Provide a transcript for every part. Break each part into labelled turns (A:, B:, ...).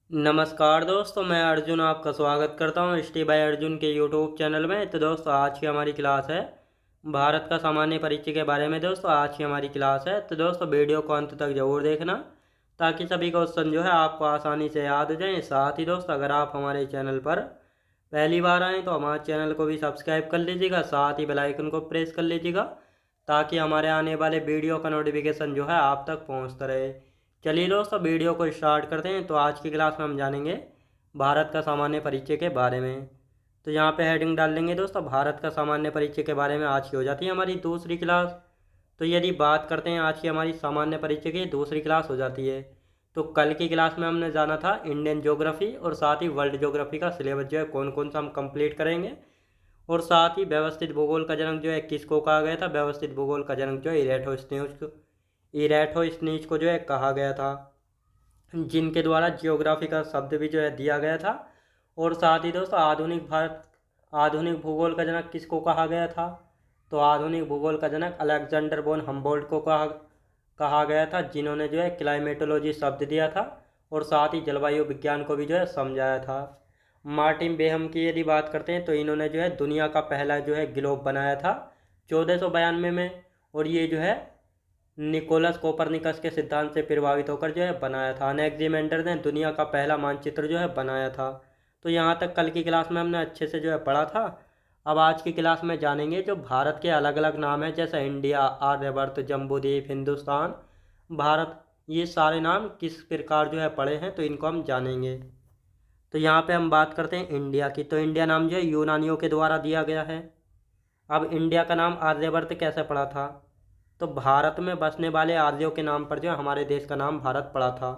A: नमस्कार दोस्तों, मैं अर्जुन आपका स्वागत करता हूँ स्टे बाय अर्जुन के यूट्यूब चैनल में। तो दोस्तों, आज की हमारी क्लास है भारत का सामान्य परिचय के बारे में। दोस्तों, आज की हमारी क्लास है, तो दोस्तों वीडियो को अंत तक जरूर देखना ताकि सभी क्वेश्चन जो है आपको आसानी से याद हो जाएं। साथ ही दोस्तों, अगर आप हमारे चैनल पर पहली बार आएँ तो हमारे चैनल को भी सब्सक्राइब कर लीजिएगा, साथ ही बेल आइकन को प्रेस कर लीजिएगा ताकि हमारे आने वाले वीडियो का नोटिफिकेशन जो है आप तक पहुँचता रहे। चलिए दोस्तों, वीडियो को स्टार्ट करते हैं। तो आज की क्लास में हम जानेंगे भारत का सामान्य परिचय के बारे में। तो यहाँ पे हेडिंग डाल लेंगे दोस्तों, भारत का सामान्य परिचय के बारे में। आज की हो जाती है हमारी दूसरी क्लास। तो यदि बात करते हैं आज की हमारी सामान्य परिचय की दूसरी क्लास हो जाती है। तो कल की क्लास में हमने जाना था इंडियन ज्योग्राफी और साथ ही वर्ल्ड ज्योग्राफी का सिलेबस जो है कौन कौन सा हम कंप्लीट करेंगे। और साथ ही व्यवस्थित भूगोल का जनक जो है किसको कहा गया था। व्यवस्थित भूगोल का जनक जो है इरेटोस्थनीज को जो है कहा गया था, जिनके द्वारा जियोग्राफी का शब्द भी जो है दिया गया था। और साथ ही दोस्तों, आधुनिक भूगोल का जनक किसको कहा गया था। तो आधुनिक भूगोल का जनक अलेक्जेंडर बोन हम्बोल्ट को कहा गया था, जिन्होंने जो है क्लाइमेटोलॉजी शब्द दिया था और साथ ही जलवायु विज्ञान को भी जो है समझाया था। मार्टिन बेहम की यदि बात करते हैं तो इन्होंने जो है दुनिया का पहला जो है ग्लोब बनाया था 1492 में। और ये जो है निकोलस कोपरनिकस के सिद्धांत से प्रभावित होकर जो है बनाया था। अनेक्जिमेंडर ने दुनिया का पहला मानचित्र जो है बनाया था। तो यहाँ तक कल की क्लास में हमने अच्छे से जो है पढ़ा था। अब आज की क्लास में जानेंगे जो भारत के अलग अलग नाम हैं, जैसे इंडिया, आर्यवर्त, जम्बूद्वीप, हिंदुस्तान, भारत। ये सारे नाम किस प्रकार जो है पढ़े हैं, तो इनको हम जानेंगे। तो यहाँ पे हम बात करते हैं इंडिया की। तो इंडिया नाम जो है यूनानियों के द्वारा दिया गया है। अब इंडिया का नाम आर्यवर्त कैसे पड़ा था। तो भारत में बसने वाले आर्यों के नाम पर जो है हमारे देश का नाम भारत पड़ा था।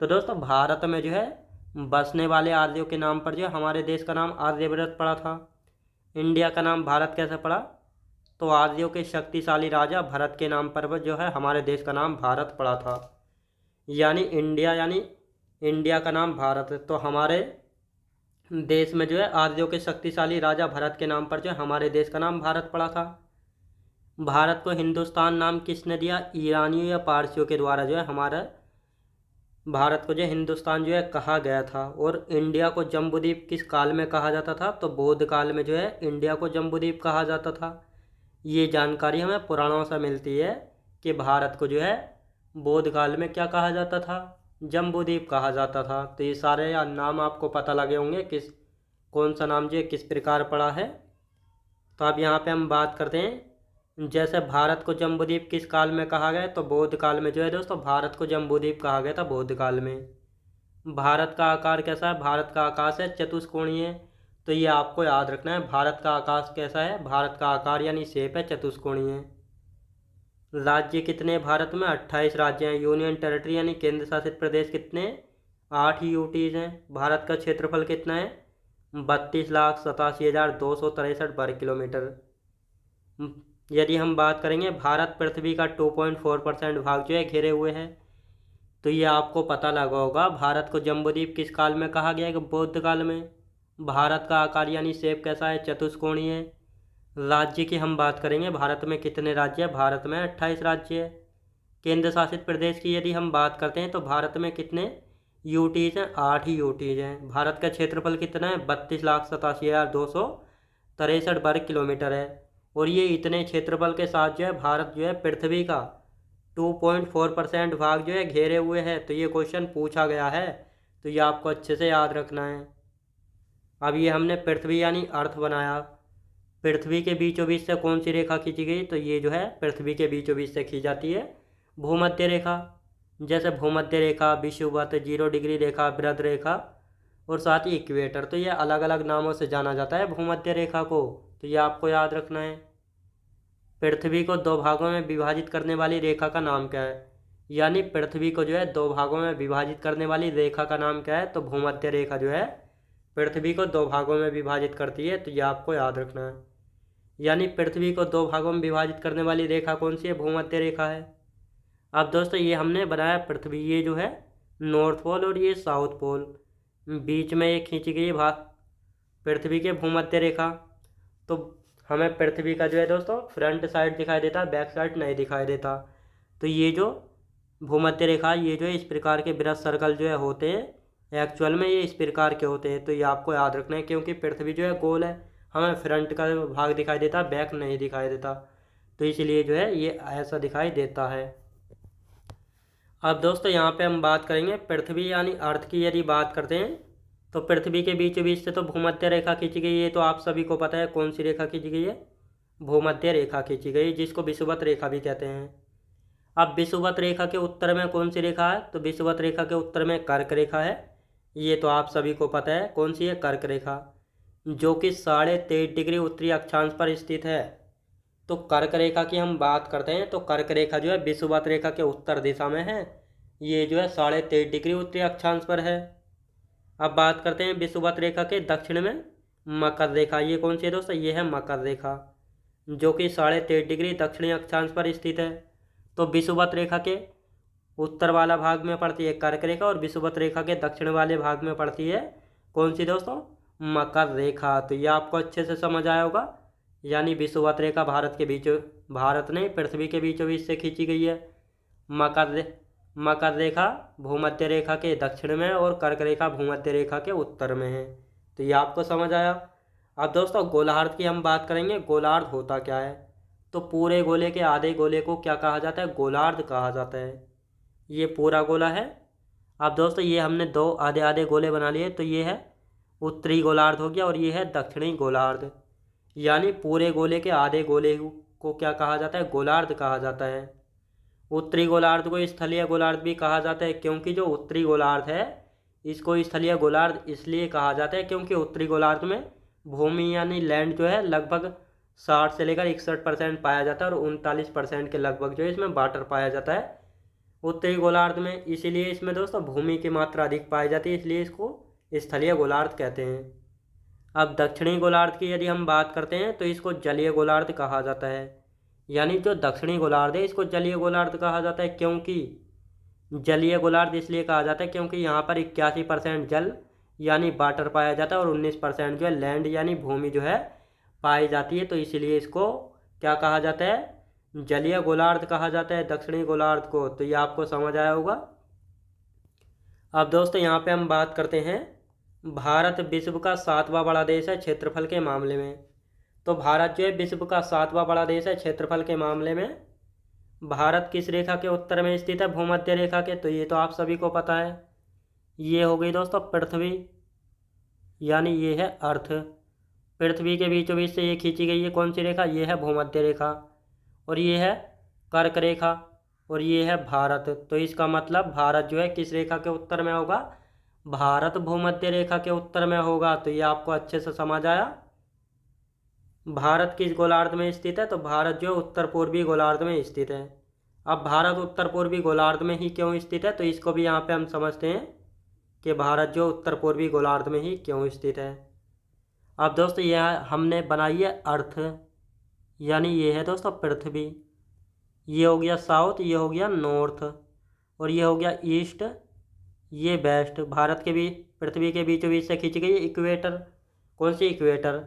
A: तो दोस्तों, भारत में जो है बसने वाले आर्यों के नाम पर जो है हमारे देश का नाम आर्यव्रत पड़ा था। इंडिया का नाम भारत कैसे पड़ा। तो आर्यों के शक्तिशाली राजा भरत के नाम पर जो है हमारे देश का नाम भारत पड़ा था। यानी इंडिया का नाम भारत है। तो हमारे देश में जो है आर्यों के शक्तिशाली राजा भरत के नाम पर जो है हमारे देश का नाम भारत पड़ा था। भारत को हिंदुस्तान नाम किसने दिया। ईरानियों या पारसियों के द्वारा जो है हमारा भारत को जो हिंदुस्तान जो है कहा गया था। और इंडिया को जम्बूद्वीप किस काल में कहा जाता था। तो बौद्ध काल में जो है इंडिया को जम्बूद्वीप कहा जाता था। ये जानकारी हमें पुराणों से मिलती है कि भारत को जो है बौद्ध काल में क्या कहा जाता था, जम्बूद्वीप कहा जाता था। तो ये सारे नाम आपको पता लगे होंगे किस कौन सा नाम जो है किस प्रकार पड़ा है। तो अब यहाँ पे हम बात करते हैं, जैसे भारत को जम्बूद्वीप किस काल में कहा गया। तो बौद्ध काल में जो है दोस्तों भारत को जम्बूद्वीप कहा गया था, बौद्ध काल में। भारत का आकार कैसा है। भारत का आकाश है चतुष्कोणीय। तो ये आपको याद रखना है, भारत का आकाश कैसा है। भारत का आकार यानी शेप है चतुष्कोणीय। राज्य कितने हैं भारत में। 28 राज्य हैं। यूनियन टेरिटरी यानी केंद्र शासित प्रदेश कितने, 8 यूटीज हैं। भारत का क्षेत्रफल कितना है, 32,87,263 वर्ग किलोमीटर। यदि हम बात करेंगे, भारत पृथ्वी का 2.4% भाग जो है घेरे हुए है। तो ये आपको पता लगा होगा, भारत को जम्बूद्वीप किस काल में कहा गया है, बौद्ध काल में। भारत का आकार यानी शेप कैसा है, चतुष्कोणीय है। राज्य की हम बात करेंगे, भारत में कितने राज्य है। भारत में 28 राज्य है। केंद्र शासित प्रदेश की यदि हम बात करते हैं तो भारत में कितने यूटीज हैं, 8 ही यूटीज हैं। भारत का क्षेत्रफल कितना है, 32,87,263 वर्ग किलोमीटर है। और ये इतने क्षेत्रफल के साथ जो है भारत जो है पृथ्वी का 2.4% भाग जो है घेरे हुए है। तो ये क्वेश्चन पूछा गया है, तो ये आपको अच्छे से याद रखना है। अब ये हमने पृथ्वी यानी अर्थ बनाया। पृथ्वी के बीचों बीच से कौन सी रेखा खींची गई। तो ये जो है पृथ्वी के बीचों बीच से खींची जाती है भूमध्य रेखा। जैसे भूमध्य रेखा, विषुवत, 0 डिग्री रेखा, वृत्त रेखा और साथ ही इक्वेटर। तो ये अलग अलग नामों से जाना जाता है भूमध्य रेखा को। तो ये आपको याद रखना है। पृथ्वी को दो भागों में विभाजित करने वाली रेखा का नाम क्या है। यानी पृथ्वी को जो है दो भागों में विभाजित करने वाली रेखा का नाम क्या है। तो भूमध्य रेखा जो है पृथ्वी को दो भागों में विभाजित करती है। तो ये आपको याद रखना है। यानी पृथ्वी को दो भागों में विभाजित करने वाली रेखा कौन सी है, भूमध्य रेखा है। अब दोस्तों, ये हमने बनाया पृथ्वी, ये जो है नॉर्थ पोल और ये साउथ पोल, बीच में ये खींची गई भाग पृथ्वी के भूमध्य रेखा। तो हमें पृथ्वी का जो है दोस्तों फ्रंट साइड दिखाई देता है, बैक साइड नहीं दिखाई देता। तो ये जो भूमध्य रेखा, ये जो है इस प्रकार के वृत्त सर्कल जो है होते हैं, एक्चुअल में ये इस प्रकार के होते हैं। तो ये आपको याद रखना है, क्योंकि पृथ्वी जो है गोल है, हमें फ्रंट का भाग दिखाई देता, बैक नहीं दिखाई देता, तो इसलिए जो है ये ऐसा दिखाई देता है। अब दोस्तों यहाँ पे हम बात करेंगे पृथ्वी यानी अर्थ की। यदि बात करते हैं तो पृथ्वी के बीचों बीच से तो भूमध्य रेखा खींची गई है, तो आप सभी को पता है कौन सी रेखा खींची गई है, भूमध्य रेखा खींची गई, जिसको विषुवत रेखा भी कहते हैं। अब विषुवत रेखा के उत्तर में कौन सी रेखा है, तो विषुवत रेखा के उत्तर में कर्क रेखा है। ये तो आप सभी को पता है कौन सी है, कर्क रेखा, जो कि 23.5 डिग्री उत्तरी अक्षांश पर स्थित है। तो कर्क रेखा की हम बात करते हैं तो कर्क रेखा जो है विषुवत रेखा के उत्तर दिशा में है, ये जो है 23.5 डिग्री उत्तरी अक्षांश पर है। अब बात करते हैं विषुवत रेखा के दक्षिण में मकर रेखा, ये कौन सी है दोस्तों, ये है मकर रेखा, जो कि 23.5 डिग्री दक्षिणी अक्षांश पर स्थित है। तो विषुवत रेखा के उत्तर वाला भाग में पड़ती है कर्क रेखा, और विषुवत रेखा के दक्षिण वाले भाग में पड़ती है कौन सी दोस्तों, मकर रेखा। तो ये आपको अच्छे से समझ आया होगा। यानी विषुवत रेखा भारत नहीं, पृथ्वी के बीचों बीच से खींची गई है। मकर रेखा भूमध्य रेखा के दक्षिण में और कर्क रेखा भूमध्य रेखा के उत्तर में है। तो ये आपको समझ आया। अब दोस्तों गोलार्ध की हम बात करेंगे। गोलार्ध होता क्या है, तो पूरे गोले के आधे गोले को क्या कहा जाता है, गोलार्ध कहा जाता है। ये पूरा गोला है। अब दोस्तों ये हमने दो आधे आधे गोले बना लिए, तो ये है उत्तरी गोलार्ध हो गया और ये है दक्षिणी गोलार्ध। यानी पूरे गोले के आधे गोले को क्या कहा जाता है, गोलार्ध कहा जाता है। उत्तरी गोलार्ध को स्थलीय गोलार्ध भी कहा जाता है, क्योंकि जो उत्तरी गोलार्ध है इसको स्थलीय गोलार्ध इसलिए कहा जाता है क्योंकि उत्तरी गोलार्ध में भूमि यानी लैंड जो है लगभग 60 से लेकर 61% पाया जाता है, और 39% के लगभग जो है इसमें वाटर पाया जाता है उत्तरी गोलार्ध में। इसीलिए इसमें दोस्तों भूमि की मात्रा अधिक पाई जाती है, इसलिए इसको स्थलीय गोलार्ध कहते हैं। अब दक्षिणी गोलार्ध की यदि हम बात करते हैं तो इसको जलीय गोलार्ध कहा जाता है। यानी जो दक्षिणी गोलार्ध है इसको जलीय गोलार्ध कहा जाता है, क्योंकि जलीय गोलार्ध इसलिए कहा जाता है क्योंकि यहाँ पर 81% जल यानी वाटर पाया जाता है और 19% जो है लैंड यानी भूमि जो है पाई जाती है। तो इसलिए इसको क्या कहा जाता है, जलीय गोलार्ध कहा जाता है दक्षिणी गोलार्ध को। तो ये आपको समझ आया होगा। अब दोस्तों यहाँ पे हम बात करते हैं, भारत विश्व का 7वां बड़ा देश है क्षेत्रफल के मामले में। तो भारत जो है विश्व का 7वां बड़ा देश है क्षेत्रफल के मामले में। भारत किस रेखा के उत्तर में स्थित है, भूमध्य रेखा के। तो ये तो आप सभी को पता है। ये हो गई दोस्तों पृथ्वी, यानी ये है अर्थ। पृथ्वी के बीचों बीच से ये खींची गई है कौन सी रेखा, ये है भूमध्य रेखा, और ये है कर्क रेखा, और ये है भारत। तो इसका मतलब भारत जो है किस रेखा के उत्तर में होगा, भारत भूमध्य रेखा के उत्तर में होगा। तो ये आपको अच्छे से समझ आया। भारत किस गोलार्ध में स्थित है, तो भारत जो उत्तर पूर्वी गोलार्ध में स्थित है। अब भारत उत्तर पूर्वी गोलार्ध में ही क्यों स्थित है, तो इसको भी यहाँ पे हम समझते हैं कि भारत जो उत्तर पूर्वी गोलार्ध में ही क्यों स्थित है। अब दोस्तों यह हमने बनाई है अर्थ, यानी ये है दोस्तों पृथ्वी। ये हो गया साउथ, ये हो गया नॉर्थ, और ये हो गया ईस्ट, ये वेस्ट। भारत के भी पृथ्वी के बीचों बीच से खींची गई है इक्वेटर। कौन सी इक्वेटर।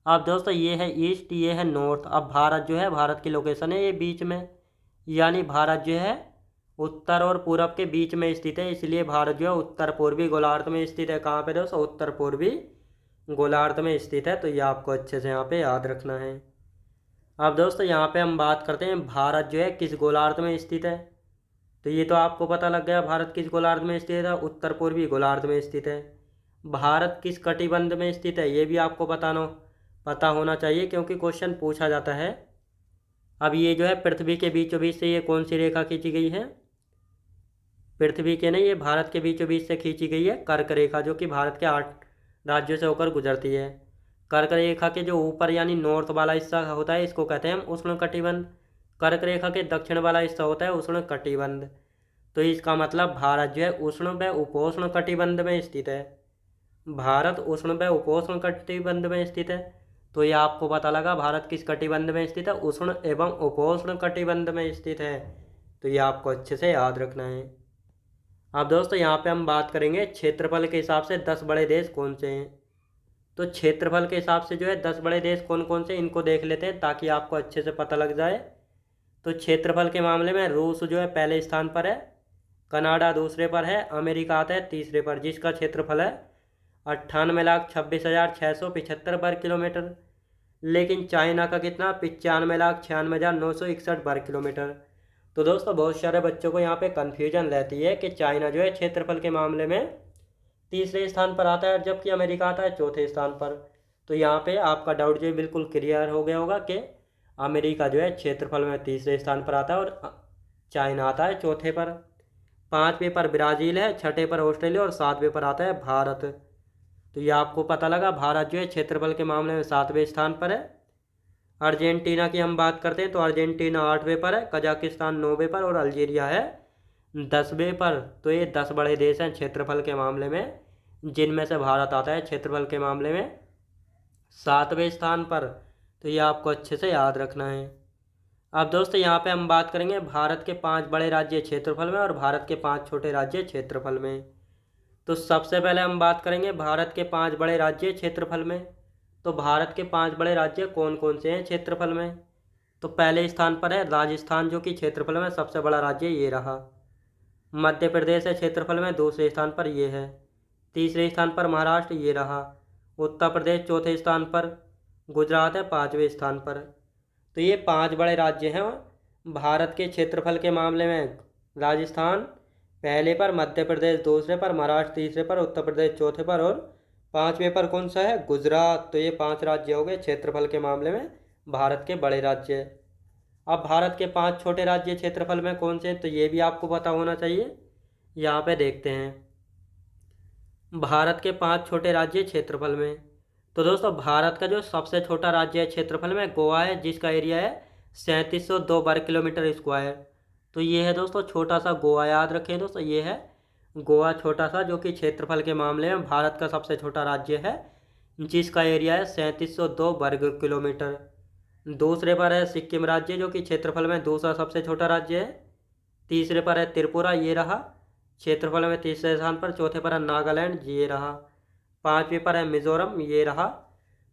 A: अब दोस्तों ये है ईस्ट, ये है नॉर्थ। अब भारत जो है, भारत की लोकेशन है ये बीच में, यानी भारत जो है उत्तर और पूरब के बीच में स्थित है, इसलिए भारत जो है उत्तर पूर्वी गोलार्ध में स्थित है। कहाँ पे दोस्तों, उत्तर पूर्वी गोलार्ध में स्थित है। तो ये आपको अच्छे से यहाँ पे याद रखना है। अब दोस्तों यहाँ पे हम बात करते हैं भारत जो है किस गोलार्ध में स्थित है। तो ये तो आपको पता लग गया भारत किस गोलार्ध में स्थित है, उत्तर पूर्वी गोलार्ध में स्थित है। भारत किस कटिबंध में स्थित है, ये भी आपको पता होना चाहिए, क्योंकि क्वेश्चन पूछा जाता है। अब ये जो है पृथ्वी के बीचों बीच से ये कौन सी रेखा खींची गई है, पृथ्वी के नहीं, ये भारत के बीचों बीच से खींची गई है कर्क रेखा, जो कि भारत के 8 राज्यों से होकर गुजरती है। कर्क रेखा के जो ऊपर यानी नॉर्थ वाला हिस्सा होता है इसको कहते हैं हम उष्ण कटिबंध। कर्क रेखा के दक्षिण वाला हिस्सा होता है उष्ण कटिबंध। तो इसका मतलब भारत जो है उष्ण व उपोष्ण कटिबंध में स्थित है। भारत उष्ण व उपोष्ण कटिबंध में स्थित है। तो ये आपको पता लगा भारत किस कटिबंध में स्थित है, उष्ण एवं उपोष्ण कटिबंध में स्थित है। तो ये आपको अच्छे से याद रखना है। अब दोस्तों यहाँ पे हम बात करेंगे क्षेत्रफल के हिसाब से 10 बड़े देश कौन से हैं। तो क्षेत्रफल के हिसाब से जो है 10 बड़े देश कौन कौन से, इनको देख लेते हैं ताकि आपको अच्छे से पता लग जाए। तो क्षेत्रफल के मामले में रूस जो है पहले स्थान पर है कनाडा दूसरे पर है, अमेरिका आता है तीसरे पर, जिसका क्षेत्रफल है 98,26,675 वर्ग किलोमीटर। लेकिन चाइना का कितना, 95,96,961 वर्ग किलोमीटर। तो दोस्तों बहुत सारे बच्चों को यहाँ पे कन्फ्यूजन रहती है कि चाइना जो है क्षेत्रफल के मामले में तीसरे स्थान पर आता है, जबकि अमेरिका आता है चौथे स्थान पर। तो यहाँ पे आपका डाउट जो है बिल्कुल क्लियर हो गया होगा कि अमेरिका जो है क्षेत्रफल में तीसरे स्थान पर आता है और चाइना आता है चौथे पर। पाँचवें पर ब्राज़ील है, छठे पर ऑस्ट्रेलिया और सातवें पर आता है भारत। तो ये आपको पता लगा, भारत जो है क्षेत्रफल के मामले में सातवें स्थान पर है। अर्जेंटीना की हम बात करते हैं तो अर्जेंटीना आठवें पर है, कजाकिस्तान नौवें पर और अल्जीरिया है 10वें पर। तो ये 10 बड़े देश हैं क्षेत्रफल के मामले में, जिनमें से भारत आता है क्षेत्रफल के मामले में सातवें स्थान पर। तो ये आपको अच्छे से याद रखना है। अब दोस्तों यहाँ पे हम बात करेंगे भारत के 5 बड़े राज्य क्षेत्रफल में और भारत के 5 छोटे राज्य क्षेत्रफल में। तो सबसे पहले हम बात करेंगे भारत के 5 बड़े राज्य क्षेत्रफल में। तो भारत के 5 बड़े राज्य कौन कौन से हैं क्षेत्रफल में। तो पहले स्थान पर है राजस्थान, जो कि क्षेत्रफल में सबसे बड़ा राज्य ये रहा। मध्य प्रदेश है क्षेत्रफल में दूसरे स्थान पर ये है। तीसरे स्थान पर महाराष्ट्र ये रहा। उत्तर प्रदेश चौथे स्थान पर, गुजरात है 5वें स्थान पर। तो ये 5 बड़े राज्य हैं भारत के क्षेत्रफल के मामले में। राजस्थान पहले पर, मध्य प्रदेश दूसरे पर, महाराष्ट्र तीसरे पर, उत्तर प्रदेश चौथे पर और 5वें पर कौन सा है, गुजरात। तो ये 5 राज्य हो गए क्षेत्रफल के मामले में भारत के बड़े राज्य। अब भारत के 5 छोटे राज्य क्षेत्रफल में कौन से हैं, तो ये भी आपको पता होना चाहिए। यहाँ पे देखते हैं भारत के 5 छोटे राज्य क्षेत्रफल में। तो दोस्तों भारत का जो सबसे छोटा राज्य है क्षेत्रफल में गोवा है, जिसका एरिया है 3702 वर्ग किलोमीटर स्क्वायर। तो ये है दोस्तों छोटा सा गोवा, याद रखें दोस्तों, ये है गोवा छोटा सा, जो कि क्षेत्रफल के मामले में भारत का सबसे छोटा राज्य है, जिसका एरिया है 3702 वर्ग किलोमीटर। दूसरे पर है सिक्किम राज्य, जो कि क्षेत्रफल में दूसरा सबसे छोटा राज्य है। तीसरे पर है त्रिपुरा, ये रहा क्षेत्रफल में तीसरे स्थान पर। चौथे पर है नागालैंड, ये रहा। 5वें पर है मिजोरम, ये रहा।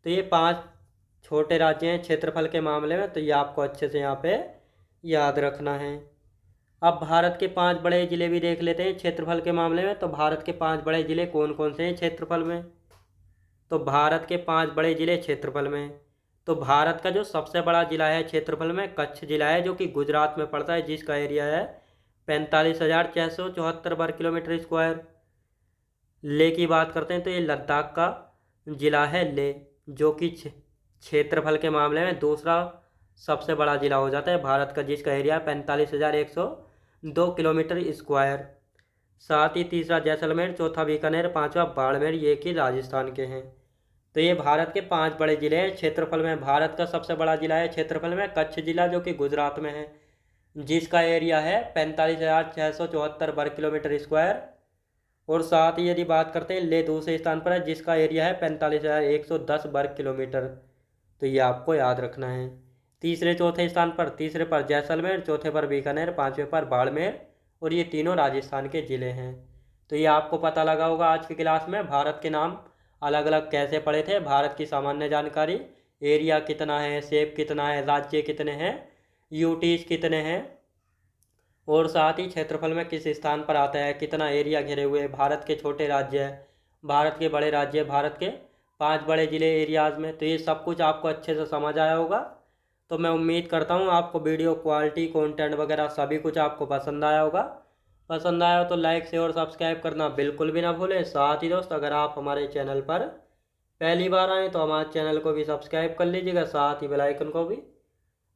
A: तो ये 5 छोटे राज्य हैं क्षेत्रफल के मामले में। तो ये आपको अच्छे से यहाँ पे याद रखना है। अब भारत के 5 बड़े ज़िले भी देख लेते हैं क्षेत्रफल के मामले में। तो भारत के 5 बड़े ज़िले कौन कौन से हैं क्षेत्रफल में। तो भारत के 5 बड़े ज़िले क्षेत्रफल में, तो भारत का जो सबसे बड़ा ज़िला है क्षेत्रफल में कच्छ ज़िला है, जो कि गुजरात में पड़ता है, जिसका एरिया है 45,674 वर्ग किलोमीटर स्क्वायर। ले की बात करते हैं तो ये लद्दाख का ज़िला है ले, जो कि क्षेत्रफल के मामले में दूसरा सबसे बड़ा ज़िला हो जाता है भारत का, जिसका एरिया 45,102 किलोमीटर स्क्वायर। साथ ही तीसरा जैसलमेर, चौथा बीकानेर, 5वां बाड़मेर, ये कि राजस्थान के हैं। तो ये भारत के 5 बड़े ज़िले हैं क्षेत्रफल में। भारत का सबसे बड़ा ज़िला है क्षेत्रफल में कच्छ ज़िला, जो कि गुजरात में है, जिसका एरिया है 45,674 वर्ग किलोमीटर स्क्वायर। और साथ ही यदि बात करते हैं ले दूसरे स्थान पर है, जिसका एरिया है 45,110 वर्ग किलोमीटर। तो ये आपको याद रखना है। तीसरे चौथे स्थान पर, तीसरे पर जैसलमेर, चौथे पर बीकानेर, 5वें पर बाड़मेर और ये तीनों राजस्थान के ज़िले हैं। तो ये आपको पता लगा होगा आज की क्लास में भारत के नाम अलग अलग कैसे पढ़े थे, भारत की सामान्य जानकारी, एरिया कितना है, शेप कितना है, राज्य कितने हैं, यूटीज कितने हैं और साथ ही क्षेत्रफल में किस स्थान पर आता है, कितना एरिया घिरे हुए, भारत के छोटे राज्य है, भारत के बड़े राज्य, भारत के 5 बड़े ज़िले एरियाज़ में। तो ये सब कुछ आपको अच्छे से समझ आया होगा। तो मैं उम्मीद करता हूँ आपको वीडियो क्वालिटी, कंटेंट वगैरह सभी कुछ आपको पसंद आया होगा। पसंद आया हो तो लाइक शेयर और सब्सक्राइब करना बिल्कुल भी ना भूलें। साथ ही दोस्त अगर आप हमारे चैनल पर पहली बार आएँ तो हमारे चैनल को भी सब्सक्राइब कर लीजिएगा, साथ ही बेल आइकन को भी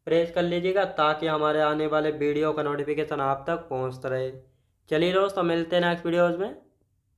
A: प्रेस कर लीजिएगा, ताकि हमारे आने वाले वीडियो का नोटिफिकेशन आप तक पहुंचता रहे। चलिए दोस्तों मिलते हैं नेक्स्ट वीडियोज़ में।